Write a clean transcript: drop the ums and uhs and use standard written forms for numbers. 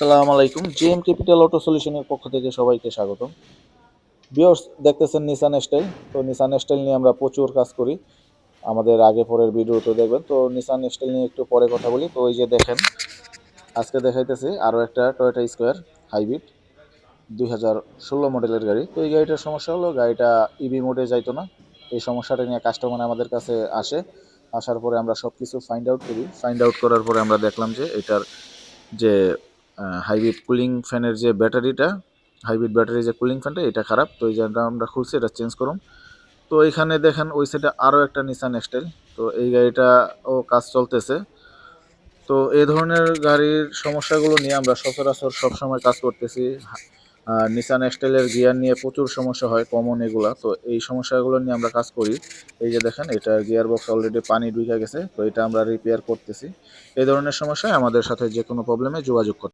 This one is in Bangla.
আসসালামু আলাইকুম। জিএম ক্যাপিটাল অটো সলিউশনের পক্ষ থেকে সবাইকে স্বাগতম। ভিউয়ার্স, দেখতেছেন নিসান স্টাইল। তো নিসান স্টাইল নিয়ে আমরা প্রচুর কাজ করি। আমাদের আগে পরের ভিডিওতে দেখবেন। তো নিসান স্টাইল নিয়ে একটু পরে কথা বলি। তো ওই যে দেখেন, আজকে দেখাইতেছি আরও একটা টয়োটা স্কোয়ার হাইব্রিড 2016 মডেলের গাড়ি। তো এই গাড়িটার সমস্যা হলো গাড়িটা ইভি মোডে যাইতো না। এই সমস্যাটা নিয়ে কাস্টমার আমাদের কাছে আসে। আসার পরে আমরা সব কিছু ফাইন্ড আউট করি। ফাইন্ড আউট করার পরে আমরা দেখলাম যে এটার যে হাইব্রিড কুলিং ফ্যানের যে ব্যাটারিটা, হাইব্রিড ব্যাটারি যে কুলিং ফ্যানটা, এটা খারাপ। তো এই যে আমরা খুলছি, এটা চেঞ্জ করুন। তো এইখানে দেখেন ওই সাইডে আরও একটা নিসান এক্সটাইল। তো এই গাড়িটা ও কাজ চলতেছে। তো এই ধরনের গাড়ির সমস্যাগুলো নিয়ে আমরা সচরাচর সবসময় কাজ করতেছি। নিসান এক্সটাইলের গিয়ার নিয়ে প্রচুর সমস্যা হয়, কমন এগুলা। তো এই সমস্যাগুলো নিয়ে আমরা কাজ করি। এই যে দেখেন, এটা গিয়ার বক্স অলরেডি পানি ঢুকে গেছে। তো এটা আমরা রিপেয়ার করতেছি। এই ধরনের সমস্যায় আমাদের সাথে যে কোনো প্রবলেমে যোগাযোগ করতে